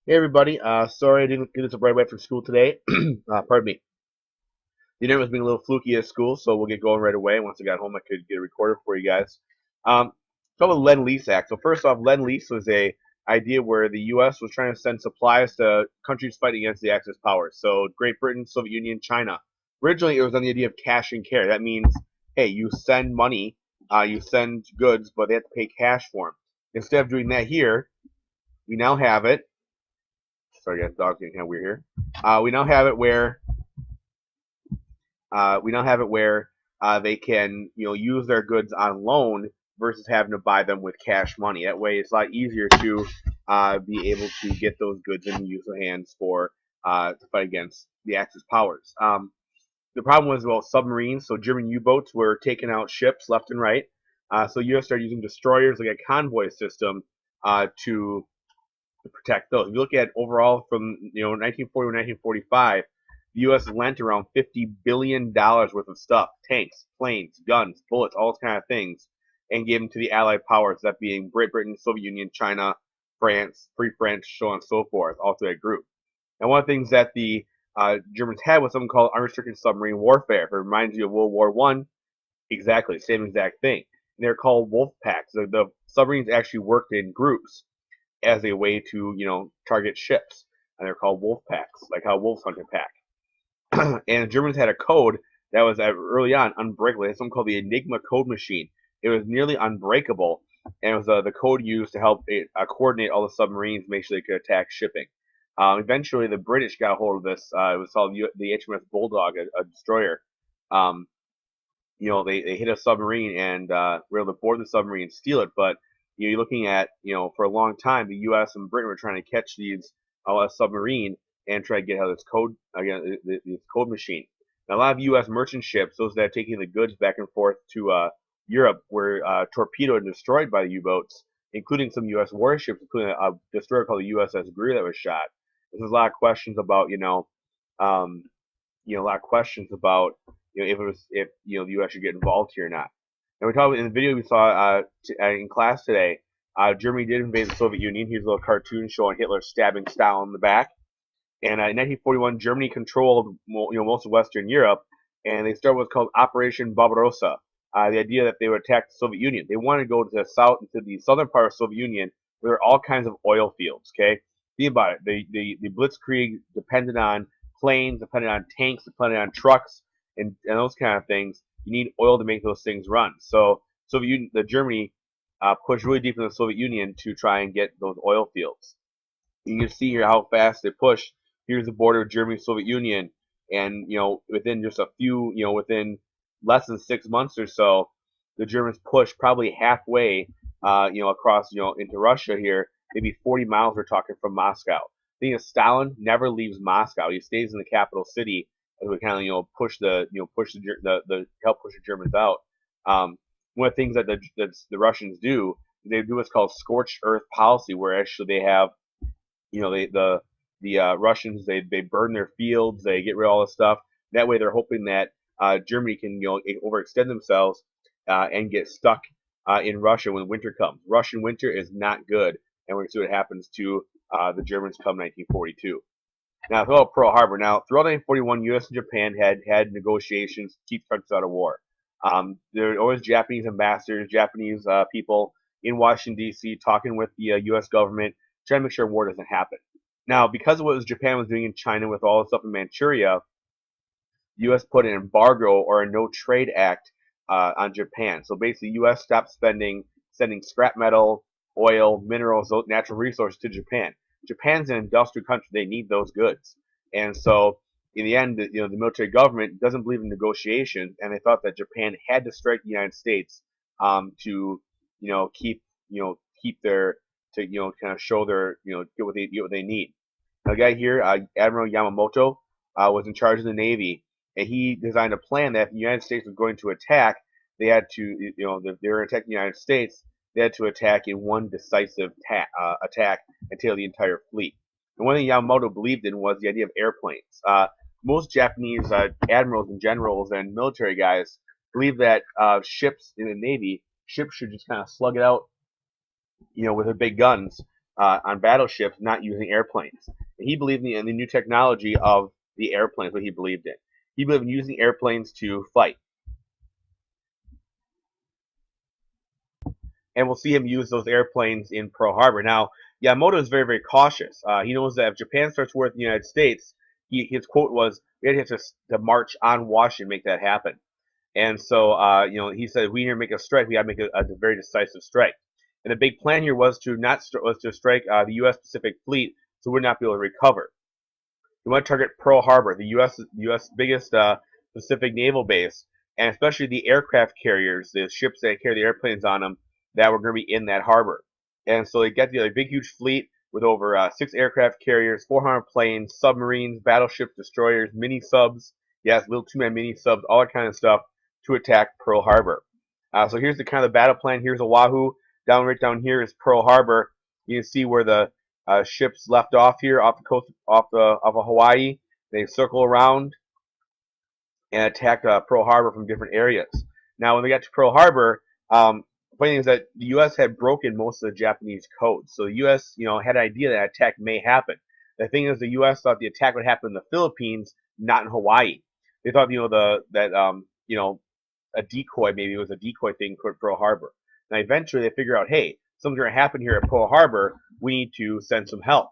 Hey everybody, sorry I didn't get this up right away from school today. Pardon me. The internet was being a little fluky at school, so we'll get going right away. Once I got home, I could get it recorded for you guys. It's called the Lend-Lease Act. So first off, Lend-Lease was a idea where the U.S. was trying to send supplies to countries fighting against the Axis powers. So Great Britain, Soviet Union, China. Originally, it was on the idea of cash and carry. That means, hey, you send money, you send goods, but they have to pay cash for them. Instead of doing that here, we now have it. Sorry, guys, dog's getting kind of weird here. We now have it where they can use their goods on loan versus having to buy them with cash money. That way, it's a lot easier to be able to get those goods in the user hands for to fight against the Axis powers. The problem was about submarines. So German U-boats were taking out ships left and right. So U.S. started using destroyers like a convoy system to protect those. If you look at overall from 1940 to 1945, the U.S. lent around $50 billion worth of stuff: tanks, planes, guns, bullets, all those kind of things, and gave them to the Allied powers, that being Great Britain, Soviet Union, China, France, Free French, so on and so forth, all through that group. And one of the things that the Germans had was something called unrestricted submarine warfare. If it reminds you of World War One, exactly same exact thing. And they're called wolf packs. The submarines actually worked in groups as a way to, target ships. And they're called wolf packs, like how wolves hunt a pack. And the Germans had a code that was early on unbreakable. They had something called the Enigma code machine. It was nearly unbreakable, and it was the code used to help coordinate all the submarines, make sure they could attack shipping. Eventually, the British got a hold of this. It was called the HMS Bulldog, a destroyer. Um, they hit a submarine and were able to board the submarine and steal it. But you're looking at, for a long time, the U.S. and Britain were trying to catch these submarine and try to get out of this code again, this code machine. Now, a lot of U.S. merchant ships, those that are taking the goods back and forth to Europe, were torpedoed and destroyed by the U-boats, including some U.S. warships, including a destroyer called the USS Greer that was shot. There's a lot of questions about, a lot of questions about if the U.S. should get involved here or not. And we talked in the video we saw in class today. Germany did invade the Soviet Union. Here's a little cartoon showing Hitler stabbing Stalin in the back. And in 1941, Germany controlled most of Western Europe, and they started what's called Operation Barbarossa. The idea that they would attack the Soviet Union. They wanted to go to the south, into the southern part of the Soviet Union, where there are all kinds of oil fields. Okay, think about it. The Blitzkrieg depended on planes, depended on tanks, depended on trucks, and those kind of things. You need oil to make those things run. So Germany pushed really deep into the Soviet Union to try and get those oil fields. You can see here how fast they pushed. Here's the border of Germany, Soviet Union, and within just a few, within less than 6 months or so, the Germans pushed probably halfway, across, into Russia here, maybe 40 miles. We're talking from Moscow. The thing is, Stalin never leaves Moscow. He stays in the capital city as we kind of, push the help push the Germans out. One of the things that the Russians do, they do what's called scorched earth policy, where actually they have, the Russians, they burn their fields, they get rid of all this stuff. That way, they're hoping that Germany can overextend themselves and get stuck in Russia when winter comes. Russian winter is not good, and we're going to see what happens to the Germans come 1942. Now, about Pearl Harbor. Now, throughout 1941, U.S. and Japan had negotiations to keep countries out of war. There were always Japanese ambassadors, Japanese people in Washington, D.C., talking with the U.S. government, trying to make sure war doesn't happen. Now, because of what Japan was doing in China with all the stuff in Manchuria, the U.S. put an embargo or a no trade act on Japan. So basically, the U.S. stopped sending scrap metal, oil, minerals, natural resources to Japan. Japan's an industrial country; they need those goods, and so in the end, the military government doesn't believe in negotiations, and they thought that Japan had to strike the United States to keep their kind of show their get what they need. Now, the guy here, Admiral Yamamoto, was in charge of the Navy, and he designed a plan that if the United States was going to attack, they had to, if they were attacking the United States, they had to attack in one decisive attack and tail the entire fleet. And one thing Yamamoto believed in was the idea of airplanes. Most Japanese admirals and generals and military guys believe that ships in the Navy, ships should just kind of slug it out, with their big guns on battleships, not using airplanes. And he believed in the new technology of the airplanes. What he believed in. He believed in using airplanes to fight. And we'll see him use those airplanes in Pearl Harbor. Now, Yamamoto is very, very cautious. He knows that if Japan starts war with the United States, his quote was, "We have to march on Washington to make that happen." And so, he said, "We need to make a strike. We got to make a very decisive strike." And the big plan here was to not was to strike the U.S. Pacific Fleet, so we'd not be able to recover. We want to target Pearl Harbor, the U.S. biggest Pacific naval base, and especially the aircraft carriers, the ships that carry the airplanes on them that were going to be in that harbor. And so they get the big, huge fleet with over 6 aircraft carriers, 400 planes, submarines, battleships, destroyers, mini subs, yes, little 2-man mini subs, all that kind of stuff to attack Pearl Harbor. So here's the kind of the battle plan. Here's Oahu. Right down here is Pearl Harbor. You can see where the ships left off here, off the coast, off of Hawaii. They circle around and attack Pearl Harbor from different areas. Now, when they got to Pearl Harbor, the funny thing is that the U.S. had broken most of the Japanese codes, so the U.S. Had an idea that attack may happen. The thing is, the U.S. thought the attack would happen in the Philippines, not in Hawaii. They thought a decoy, maybe it was a decoy thing for Pearl Harbor. Now, eventually, they figure out, hey, something's going to happen here at Pearl Harbor. We need to send some help.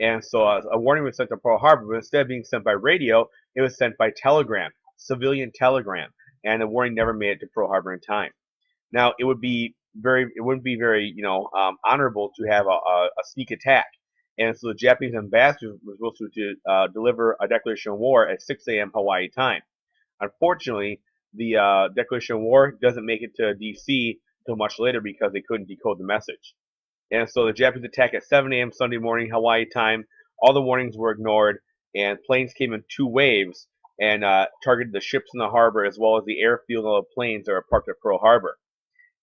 And so a warning was sent to Pearl Harbor, but instead of being sent by radio, it was sent by telegram, civilian telegram, and the warning never made it to Pearl Harbor in time. Now, it wouldn't be very, honorable to have a sneak attack. And so the Japanese ambassador was supposed to deliver a declaration of war at 6 a.m. Hawaii time. Unfortunately, the declaration of war doesn't make it to D.C. until much later because they couldn't decode the message. And so the Japanese attack at 7 a.m. Sunday morning Hawaii time. All the warnings were ignored, and planes came in 2 waves and targeted the ships in the harbor as well as the airfield and all the planes that were parked at Pearl Harbor.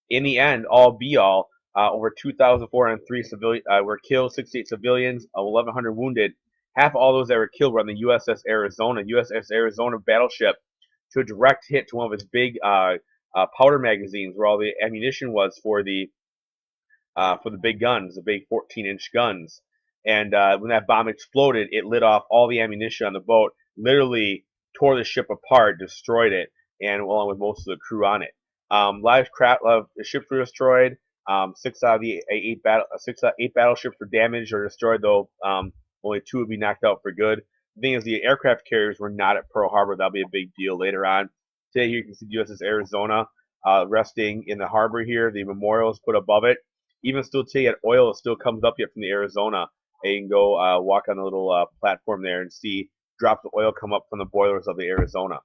In the end, over 2,403 civilians were killed, 68 civilians, 1,100 wounded. Half of all those that were killed were on the USS Arizona. USS Arizona battleship to a direct hit to one of its big powder magazines where all the ammunition was for the big guns, the big 14-inch guns. And when that bomb exploded, it lit off all the ammunition on the boat, literally tore the ship apart, destroyed it, and along with most of the crew on it. The ships were destroyed. 6 out of the 8 battleships were damaged or destroyed, though only 2 would be knocked out for good. The thing is, the aircraft carriers were not at Pearl Harbor. That'll be a big deal later on. Today, here you can see the USS Arizona resting in the harbor here. The memorial is put above it. Even still today, oil still comes up yet from the Arizona. And you can go walk on the little platform there and see drops of oil come up from the boilers of the Arizona.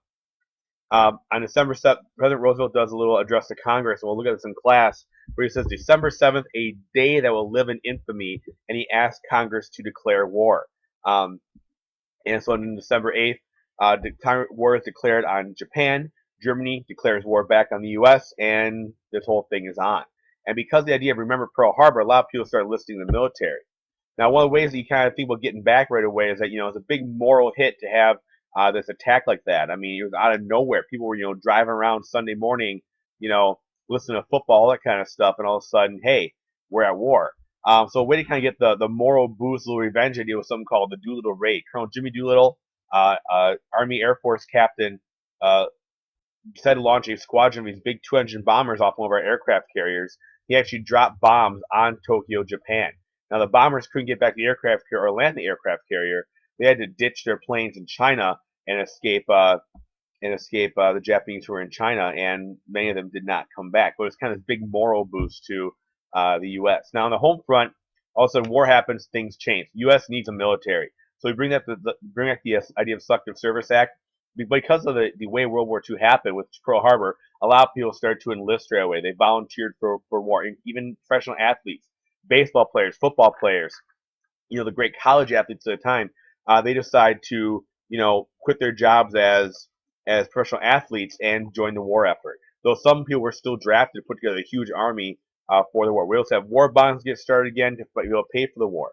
On December 7th, President Roosevelt does a little address to Congress, and we'll look at this in class, where he says, December 7th, a day that will live in infamy, and he asked Congress to declare war. And so on December 8th, war is declared on Japan. Germany declares war back on the U.S., and this whole thing is on. And because the idea of remember Pearl Harbor, a lot of people start enlisting the military. Now, one of the ways that you kind of think about getting back right away is that, it's a big moral hit to have this attack like that. I mean, it was out of nowhere. People were, driving around Sunday morning, listening to football, all that kind of stuff, and all of a sudden, hey, we're at war. So a way to kind of get the moral boost, little revenge idea was something called the Doolittle Raid. Colonel Jimmy Doolittle, Army Air Force captain, decided to launch a squadron of these big 2-engine bombers off one of our aircraft carriers. He actually dropped bombs on Tokyo, Japan. Now, the bombers couldn't get back the aircraft carrier or land the aircraft carrier. They had to ditch their planes in China and escape the Japanese who were in China, and many of them did not come back. But it was kind of this big moral boost to the U.S. Now, on the home front, all of a sudden war happens, things change. The U.S. needs a military. So we bring back the idea of Selective Service Act. Because of the way World War II happened with Pearl Harbor, a lot of people started to enlist right away. They volunteered for war, even professional athletes, baseball players, football players, the great college athletes at the time. They decide to, quit their jobs as professional athletes and join the war effort. Though some people were still drafted to put together a huge army for the war. We also have war bonds get started again to be able to pay for the war.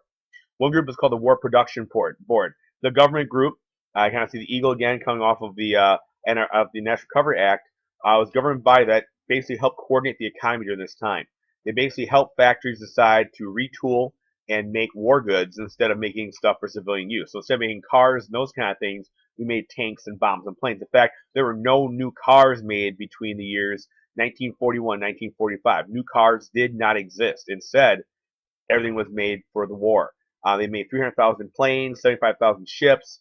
One group is called the War Production Board. The government group, I kind of see the eagle again coming off of the National Recovery Act, was government body that basically helped coordinate the economy during this time. They basically helped factories decide to retool and make war goods instead of making stuff for civilian use. So instead of making cars and those kind of things, we made tanks and bombs and planes. In fact, there were no new cars made between the years 1941 1945. New cars did not exist. Instead, everything was made for the war. They made 300,000 planes, 75,000 ships,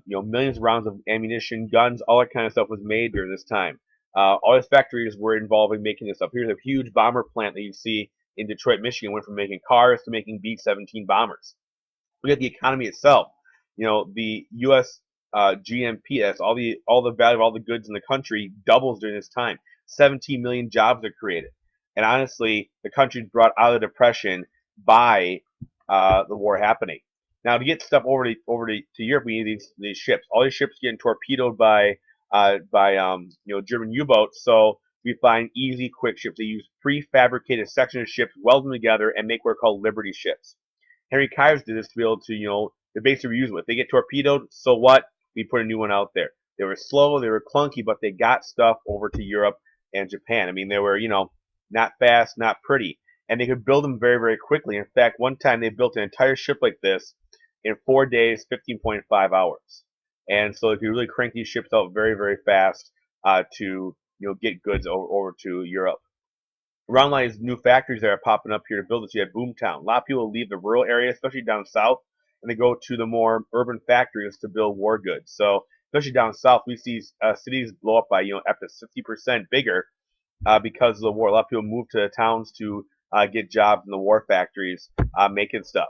millions of rounds of ammunition, guns, all that kind of stuff was made during this time. All these factories were involved in making this stuff. Here's a huge bomber plant that you see in Detroit, Michigan. Went from making cars to making B-17 bombers. Look at the economy itself. The U.S. GMP, that's all the value of all the goods in the country, doubles during this time. 17 million jobs are created, and honestly, the country's brought out of the depression by the war happening. Now, to get stuff over to Europe, we need these ships. All these ships getting torpedoed by German U-boats. So we find easy, quick ships. They use prefabricated sections of ships, weld them together, and make what are called Liberty ships. Henry Keyes did this to be able to, they're basically reusable. If they get torpedoed, so what? We put a new one out there. They were slow, they were clunky, but they got stuff over to Europe and Japan. I mean, they were, not fast, not pretty. And they could build them very, very quickly. In fact, one time they built an entire ship like this in 4 days, 15.5 hours. And so they could really crank these ships out very, very fast to, get goods over to Europe. Around these new factories that are popping up here to build this, you have Boomtown. A lot of people leave the rural area, especially down south, and they go to the more urban factories to build war goods. So, especially down south, we see cities blow up by up to 60% bigger because of the war. A lot of people move to the towns to get jobs in the war factories making stuff.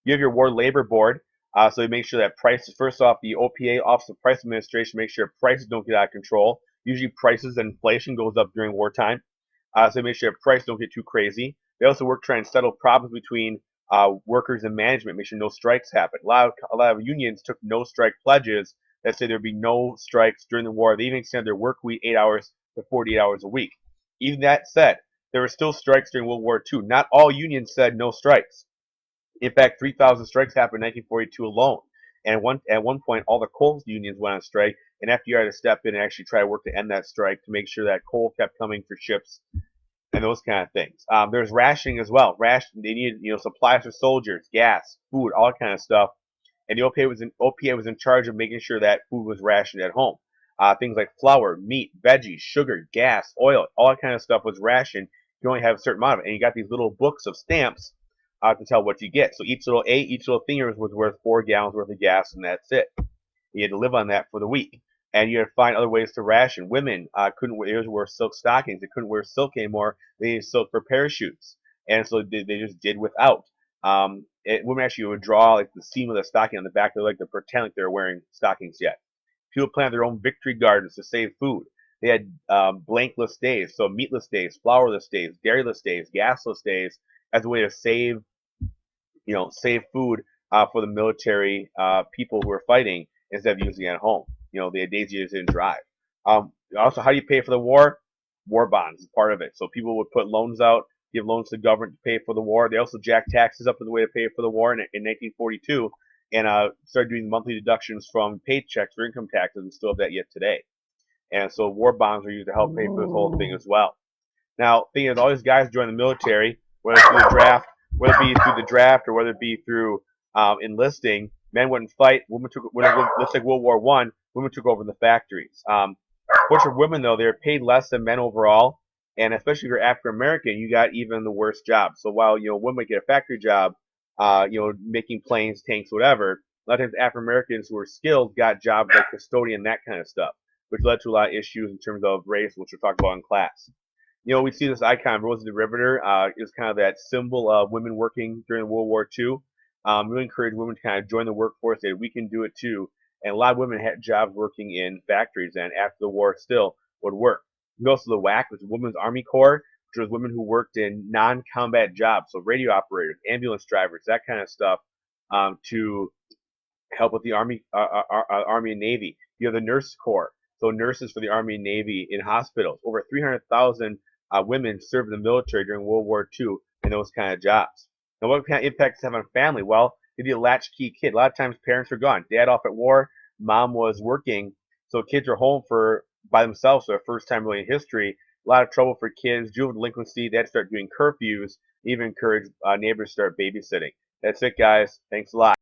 You have your War Labor Board, so they make sure that prices. First off, the OPA, Office of Price Administration, make sure prices don't get out of control. Usually, prices and inflation goes up during wartime. So they make sure prices don't get too crazy. They also work trying to settle problems between workers and management, make sure no strikes happen. A lot of unions took no strike pledges that say there'd be no strikes during the war. They even extended their work week 8 hours to 48 hours a week. Even that said, there were still strikes during World War II. Not all unions said no strikes. In fact, 3,000 strikes happened in 1942 alone. And at one point, all the coal unions went on strike, and FDR had to step in and actually try to work to end that strike to make sure that coal kept coming for ships and those kind of things. There's rationing as well. They needed supplies for soldiers, gas, food, all that kind of stuff. And the OPA was in charge of making sure that food was rationed at home. Things like flour, meat, veggies, sugar, gas, oil, all that kind of stuff was rationed. You only have a certain amount of it, and you got these little books of stamps to tell what you get. So each little thing was worth 4 gallons worth of gas, and that's it. You had to live on that for the week. And you had to find other ways to ration. Women couldn't wear silk stockings. They couldn't wear silk anymore. They needed silk for parachutes. And so they just did without. Women actually would draw like the seam of the stocking on the back of their leg to pretend like they were wearing stockings yet. People planted their own victory gardens to save food. They had blankless days, so meatless days, flourless days, dairyless days, gasless days, as a way to save food for the military people who were fighting instead of using it at home. They had days you just didn't drive. Also, how do you pay for the war? War bonds is part of it. So people would put loans out, give loans to the government to pay for the war. They also jacked taxes up as a way to pay for the war in 1942 and started doing monthly deductions from paychecks for income taxes and still have that yet today. And so war bonds are used to help pay for this whole thing as well. Now, thing is, all these guys join the military, whether it's through the draft, whether it be through the draft or whether it be through enlisting. Men wouldn't fight. Women took. Let's like World War I. Women took over the factories. For women, though, they're paid less than men overall, and especially if you're African American, you got even the worst jobs. So while women might get a factory job, making planes, tanks, whatever, a lot of times African Americans who were skilled got jobs like custodian, that kind of stuff, which led to a lot of issues in terms of race, which we'll talk about in class. We see this icon, Rosie the Riveter, is kind of that symbol of women working during World War II. Really encourage women to kind of join the workforce. That we can do it too. And a lot of women had jobs working in factories, and after the war still would work. We also the WWII, which is Women's Army Corps, which was women who worked in non-combat jobs, so radio operators, ambulance drivers, that kind of stuff, to help with the Army and Navy. You have the Nurse Corps, so nurses for the Army and Navy in hospitals. Over 300,000 women served in the military during World War II in those kind of jobs. Now, what kind of impacts have on family? Well, you'd be a latchkey kid. A lot of times parents are gone. Dad off at war, mom was working, so kids are home by themselves for the first time really in history. A lot of trouble for kids, juvenile delinquency. They had to start doing curfews, even encourage neighbors to start babysitting. That's it, guys. Thanks a lot.